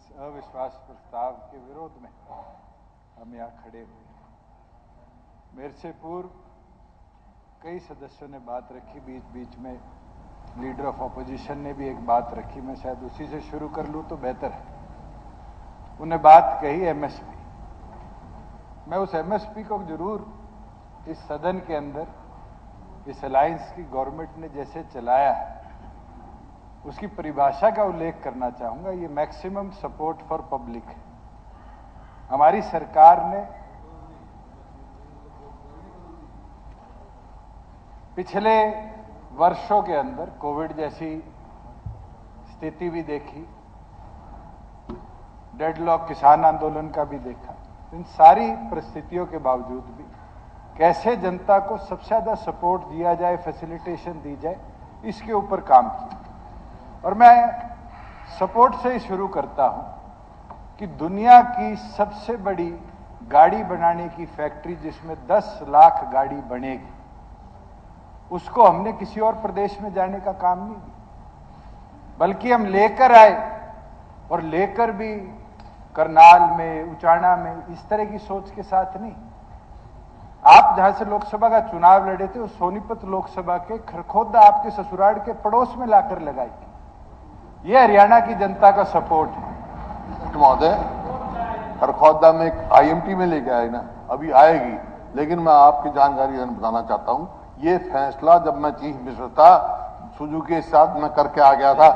इस अविश्वास प्रस्ताव के विरोध में हम यहाँ खड़े हुए। मेरे से पूर्व कई सदस्यों ने बात रखी, बीच बीच में लीडर ऑफ ऑपोजिशन ने भी एक बात रखी, मैं शायद उसी से शुरू कर लूँ तो बेहतर है। उन्हें बात कही एमएसपी। मैं उस एमएसपी को जरूर इस सदन के अंदर इस अलायंस की गवर्नमेंट ने जैसे चलाया है उसकी परिभाषा का उल्लेख करना चाहूंगा। ये मैक्सिमम सपोर्ट फॉर पब्लिक है। हमारी सरकार ने पिछले वर्षों के अंदर कोविड जैसी स्थिति भी देखी, डेडलॉक किसान आंदोलन का भी देखा। इन सारी परिस्थितियों के बावजूद भी कैसे जनता को सबसे ज्यादा सपोर्ट दिया जाए, फैसिलिटेशन दी जाए, इसके ऊपर काम किया। और मैं सपोर्ट से ही शुरू करता हूं कि दुनिया की सबसे बड़ी गाड़ी बनाने की फैक्ट्री जिसमें 10 लाख गाड़ी बनेगी, उसको हमने किसी और प्रदेश में जाने का काम नहीं दिया, बल्कि हम लेकर आए और लेकर भी करनाल में, उचाना में, इस तरह की सोच के साथ नहीं। आप जहां से लोकसभा का चुनाव लड़े थे उस सोनीपत लोकसभा के खरखोदा आपके ससुराल के पड़ोस में लाकर लगाई थी। यह हरियाणा की जनता का सपोर्ट है। महोदय, खरखोदा में एक आईएमटी में लेके आए ना, अभी आएगी, लेकिन मैं आपकी जानकारी बताना चाहता हूं, ये फैसला जब मैं चीफ मिनिस्टर था, सुजुकी के साथ मैं करके आ गया था।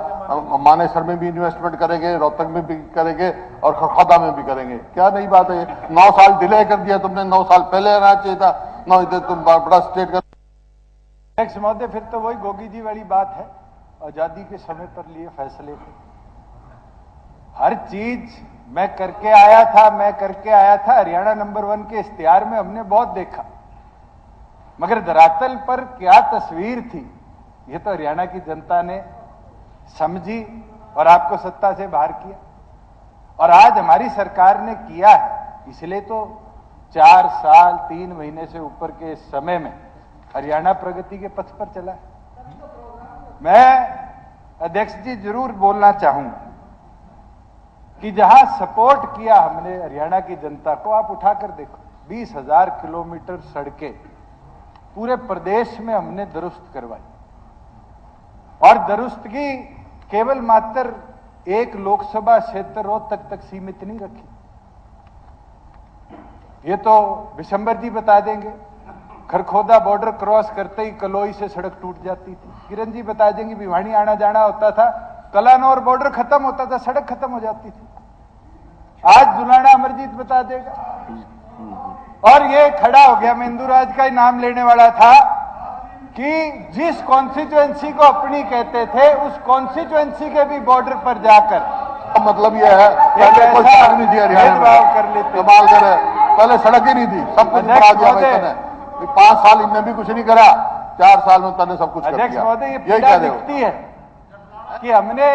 मानेसर में भी इन्वेस्टमेंट करेंगे, रोहतक में भी करेंगे और खरखोदा में भी करेंगे। क्या नई बात है? 9 साल डिले कर दिया तुमने, 9 साल पहले आना चाहिए था। 9 तुम बड़ा स्टेट का अध्यक्ष महोदय, फिर तो वही गोगी जी वाली बात है, आजादी के समय पर लिए फैसले थे। हर चीज मैं करके आया था। हरियाणा नंबर 1 के इश्तिहार में हमने बहुत देखा, मगर धरातल पर क्या तस्वीर थी ये तो हरियाणा की जनता ने समझी और आपको सत्ता से बाहर किया। और आज हमारी सरकार ने किया है, इसलिए तो 4 साल 3 महीने से ऊपर के समय में हरियाणा प्रगति के पथ पर चला है। मैं अध्यक्ष जी जरूर बोलना चाहूंगा कि जहां सपोर्ट किया हमने हरियाणा की जनता को, आप उठाकर देखो, 20,000 किलोमीटर सड़कें पूरे प्रदेश में हमने दुरुस्त करवाई। और दुरुस्तगी केवल मात्र एक लोकसभा क्षेत्र रोहतक तक सीमित नहीं रखी। ये तो विशंबर जी बता देंगे, खरखोदा बॉर्डर क्रॉस करते ही कलोई से सड़क टूट जाती थी। किरण जी बता देंगे, भिवानी आना जाना होता था, कलानौर बॉर्डर खत्म होता था, सड़क खत्म हो जाती थी। आज जुलाना अमरजीत बता देगा। और ये खड़ा हो गया, मैं इंदुराज का ही नाम लेने वाला था कि जिस कॉन्स्टिट्यूएंसी को अपनी कहते थे उस कॉन्स्टिट्यूएंसी के भी बॉर्डर पर जाकर, मतलब यह है पहले कोई सड़क नहीं थी हरियाणा में, कर लेते, कमाल करे, पहले सड़क ही नहीं थी, सब कुछ करा दिया मैंने। 5 साल इनने भी कुछ नहीं करा, 4 साल में तने सब कुछ कर दिया। अध्यक्ष महोदय, ये पीड़ा दिखती है कि हमने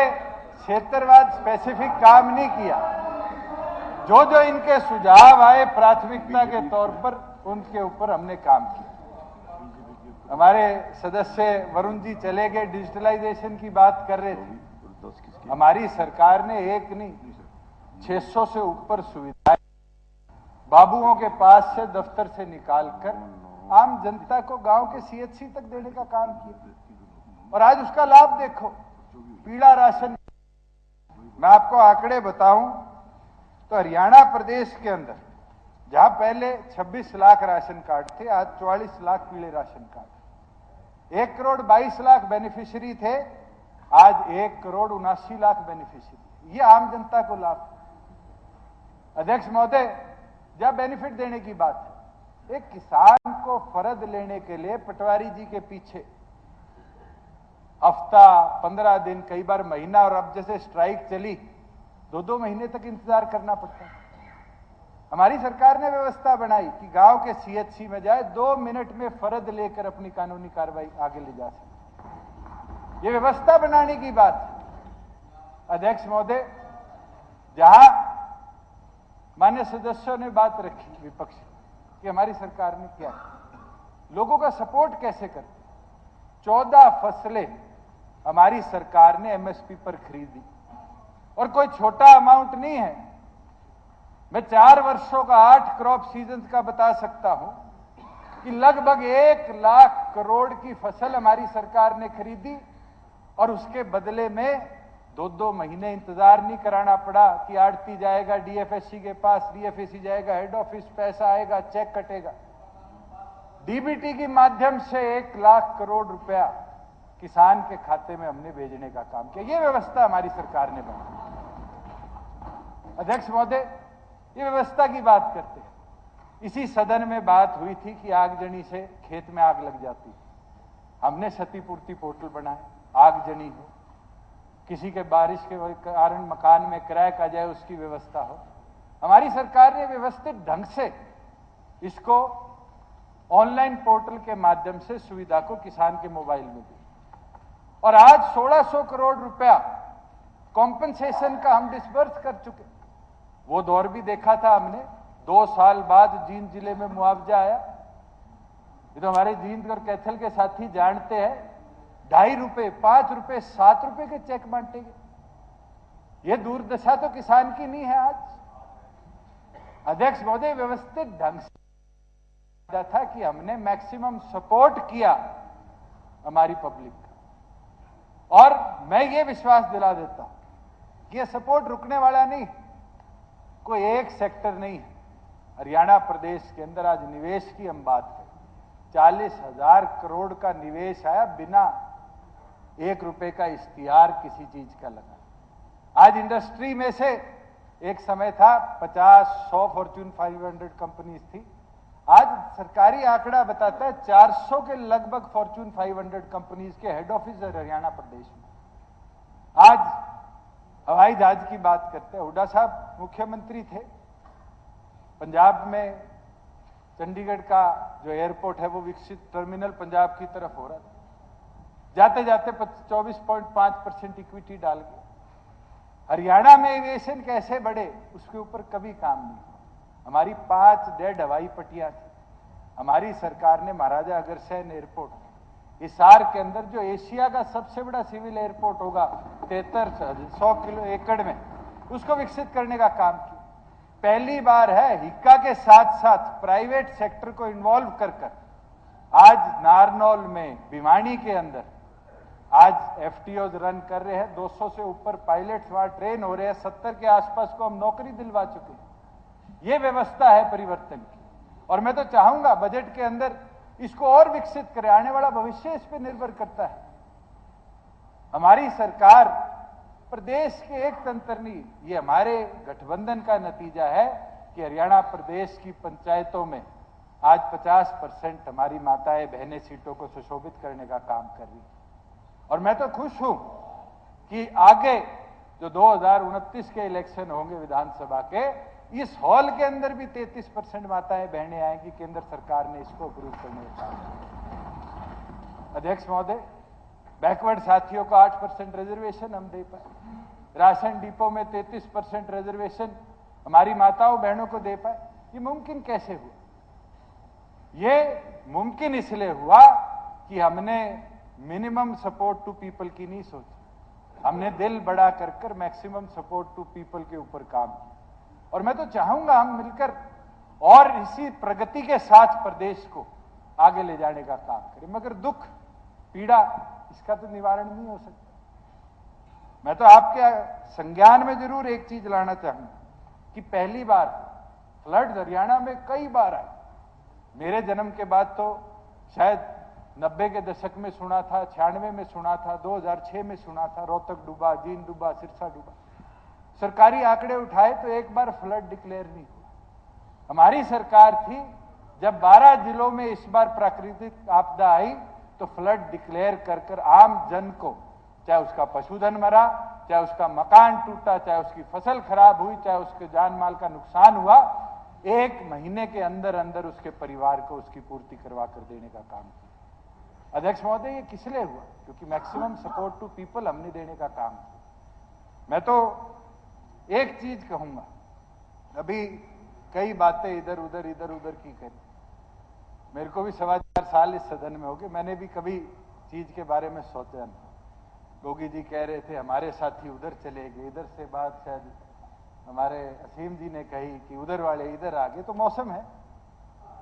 क्षेत्रवाद स्पेसिफिक काम नहीं किया। जो जो इनके सुझाव आए प्राथमिकता के तौर पर, उनके ऊपर हमने काम किया। हमारे सदस्य वरुण जी चले गए, डिजिटलाइजेशन की बात कर रहे थे। हमारी सरकार ने एक नहीं 600 से ऊपर सुविधाएं बाबुओं के पास से, दफ्तर से निकालकर आम जनता को गांव के सीएचसी तक देने का काम किया। और आज उसका लाभ देखो, पीला राशन। मैं आपको आंकड़े बताऊं तो हरियाणा प्रदेश के अंदर जहां पहले 26 लाख राशन कार्ड थे, आज 44 लाख पीले ration card. 1 crore 22 lakh beneficiary थे, आज 1 करोड़ 79 लाख बेनिफिशियरी। ये आम जनता को लाभ। अध्यक्ष महोदय, जब बेनिफिट देने की बात है, एक किसान को फर्ज लेने के लिए पटवारी जी के पीछे हफ्ता, 15 दिन, कई बार महीना, और अब जैसे स्ट्राइक चली 2-2 महीने तक इंतजार करना पड़ता है। हमारी सरकार ने व्यवस्था बनाई कि गांव के सीएचसी में जाए, 2 मिनट में फर्ज लेकर अपनी कानूनी कार्रवाई आगे ले जा सके। ये व्यवस्था बनाने की बात है। अध्यक्ष महोदय, जहां मान्य सदस्यों ने बात रखी विपक्ष कि हमारी सरकार ने क्या किया, लोगों का सपोर्ट कैसे करते, 14 फसलें हमारी सरकार ने एमएसपी पर खरीदी। और कोई छोटा अमाउंट नहीं है। मैं 4 वर्षों का 8 क्रॉप सीजन का बता सकता हूं कि लगभग 1 लाख करोड़ की फसल हमारी सरकार ने खरीदी और उसके बदले में 2-2 महीने इंतजार नहीं कराना पड़ा कि आड़ती जाएगा डीएफएससी के पास, डीएफएससी जाएगा हेड ऑफिस, पैसा आएगा, चेक कटेगा। डीबीटी के माध्यम से 1 लाख करोड़ रुपया किसान के खाते में हमने भेजने का काम किया। यह व्यवस्था हमारी सरकार ने बनाई। अध्यक्ष महोदय, ये व्यवस्था की बात करते हैं। इसी सदन में बात हुई थी कि आगजनी से खेत में आग लग जाती है। हमने क्षतिपूर्ति पोर्टल बनाए, आगजनी हो, किसी के बारिश के कारण मकान में क्रैक आ जाए उसकी व्यवस्था हो। हमारी सरकार ने व्यवस्थित ढंग से इसको ऑनलाइन पोर्टल के माध्यम से सुविधा को किसान के मोबाइल में दी और आज 1600 करोड़ रुपया कॉम्पनसेशन का हम डिस्बर्स कर चुके। वो दौर भी देखा था हमने, 2 साल बाद जींद जिले में मुआवजा आया। ये तो हमारे जींद और कैथल के साथी जानते हैं, 2.5 रुपए, 5 रुपए, 7 रुपए के चेक बांटे गए। ये दुर्दशा तो किसान की नहीं है आज। अध्यक्ष महोदय, व्यवस्थित ढंग से था कि हमने मैक्सिमम सपोर्ट किया हमारी पब्लिक का, और मैं ये विश्वास दिला देता हूं कि ये सपोर्ट रुकने वाला नहीं, कोई एक सेक्टर नहीं है। हरियाणा प्रदेश के अंदर आज निवेश की हम बात करें, 40,000 करोड़ का निवेश आया बिना 1 रुपए का इश्तिहार किसी चीज का लगा। आज इंडस्ट्री में से एक समय था 50-100 फॉर्च्यून 500 कंपनीज थी, आज सरकारी आंकड़ा बताता है 400 के लगभग फॉर्च्यून 500 कंपनीज के हेड ऑफिस है हरियाणा प्रदेश में। आज हवाई जहाज की बात करते हैं, हुड्डा साहब मुख्यमंत्री थे, पंजाब में चंडीगढ़ का जो एयरपोर्ट है वो विकसित टर्मिनल पंजाब की तरफ हो रहा था, जाते जाते 24.5% इक्विटी डाल गए। हरियाणा में एविएशन कैसे बढ़े उसके ऊपर कभी काम नहीं। हमारी 5 डेड हवाई पट्टियां थी। हमारी सरकार ने महाराजा अग्रसेन एयरपोर्ट, हिसार के अंदर जो एशिया का सबसे बड़ा सिविल एयरपोर्ट होगा 100 एकड़ में, उसको विकसित करने का काम किया। पहली बार है हिक्का के साथ साथ प्राइवेट सेक्टर को इन्वॉल्व कर आज नारनौल में, भिवानी के अंदर आज एफटीओज रन कर रहे हैं। 200 से ऊपर पायलट्स वहां ट्रेन हो रहे हैं, 70 के आसपास को हम नौकरी दिलवा चुके हैं। ये व्यवस्था है परिवर्तन की, और मैं तो चाहूंगा बजट के अंदर इसको और विकसित करें। आने वाला भविष्य इस पर निर्भर करता है। हमारी सरकार प्रदेश के एक तंत्र नहीं, ये हमारे गठबंधन का नतीजा है कि हरियाणा प्रदेश की पंचायतों में आज 50% हमारी माताएं बहनें सीटों को सुशोभित करने का काम कर रही है। और मैं तो खुश हूं कि आगे जो 2029 के इलेक्शन होंगे विधानसभा के, इस हॉल के अंदर भी 33% माताएं बहनें आएंगी। केंद्र सरकार ने इसको अप्रूव करने का काम। अध्यक्ष महोदय, बैकवर्ड साथियों को 8% रिजर्वेशन हम दे पाए, राशन डिपो में 33% रिजर्वेशन हमारी माताओं बहनों को दे पाए। ये मुमकिन कैसे हुआ? ये मुमकिन इसलिए हुआ कि हमने मिनिमम सपोर्ट टू पीपल की नहीं सोची, हमने दिल बड़ा कर मैक्सिमम सपोर्ट टू पीपल के ऊपर काम किया। और मैं तो चाहूंगा हम मिलकर और इसी प्रगति के साथ प्रदेश को आगे ले जाने का काम करें, मगर दुख पीड़ा इसका तो निवारण नहीं हो सकता। मैं तो आपके संज्ञान में जरूर एक चीज लाना चाहूंगा कि पहली बार फ्लड हरियाणा में कई बार आए। मेरे जन्म के बाद तो शायद 90 के दशक में सुना था, 96 में सुना था, 2006 में सुना था, रोहतक डूबा, जींद डूबा, सिरसा डूबा। सरकारी आंकड़े उठाए तो एक बार फ्लड डिक्लेयर नहीं हुआ। हमारी सरकार थी जब 12 जिलों में इस बार प्राकृतिक आपदा आई तो फ्लड डिक्लेयर कर आम जन को, चाहे उसका पशुधन मरा, चाहे उसका मकान टूटा, चाहे उसकी फसल खराब हुई, चाहे उसके जान माल का नुकसान हुआ, 1 महीने के अंदर अंदर उसके परिवार को उसकी पूर्ति करवा कर देने का काम किया। अध्यक्ष महोदय, ये किस लिए हुआ? क्योंकि मैक्सिमम सपोर्ट टू पीपल हमने देने का काम किया। मैं तो एक चीज कहूंगा, अभी कई बातें इधर उधर की करी। मेरे को भी 4.25 साल इस सदन में हो गए, मैंने भी कभी चीज के बारे में सोचा नहीं। गोगी जी कह रहे थे हमारे साथी उधर चले गए, इधर से बात शायद हमारे असीम जी ने कही कि उधर वाले इधर आ गए। तो मौसम है,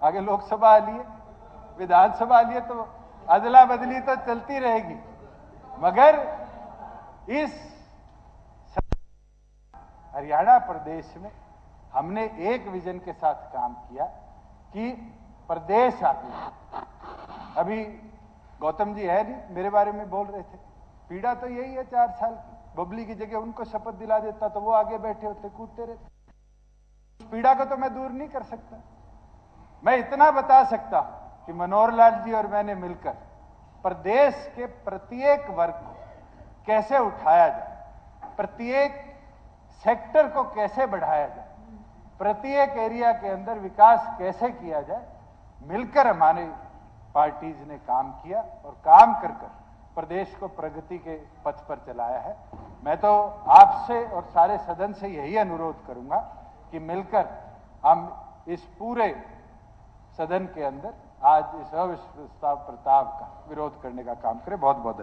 आगे लोकसभा आ लिए, विधानसभा आ लिए, तो अदला बदली तो चलती रहेगी। मगर इस हरियाणा प्रदेश में हमने एक विजन के साथ काम किया कि प्रदेश अभी गौतम जी है नहीं, मेरे बारे में बोल रहे थे, पीड़ा तो यही है 4 साल की। बबली की जगह उनको शपथ दिला देता तो वो आगे बैठे होते, कूदते रहते। उस पीड़ा को तो मैं दूर नहीं कर सकता। मैं इतना बता सकता हूं कि मनोहर लाल जी और मैंने मिलकर प्रदेश के प्रत्येक वर्ग को कैसे उठाया जाए, प्रत्येक सेक्टर को कैसे बढ़ाया जाए, प्रत्येक एरिया के अंदर विकास कैसे किया जाए, मिलकर हमारे पार्टीज ने काम किया और काम कर कर प्रदेश को प्रगति के पथ पर चलाया है। मैं तो आपसे और सारे सदन से यही अनुरोध करूंगा कि मिलकर हम इस पूरे सदन के अंदर आज इस अविश्वास प्रस्ताव का विरोध करने का काम करें। बहुत बहुत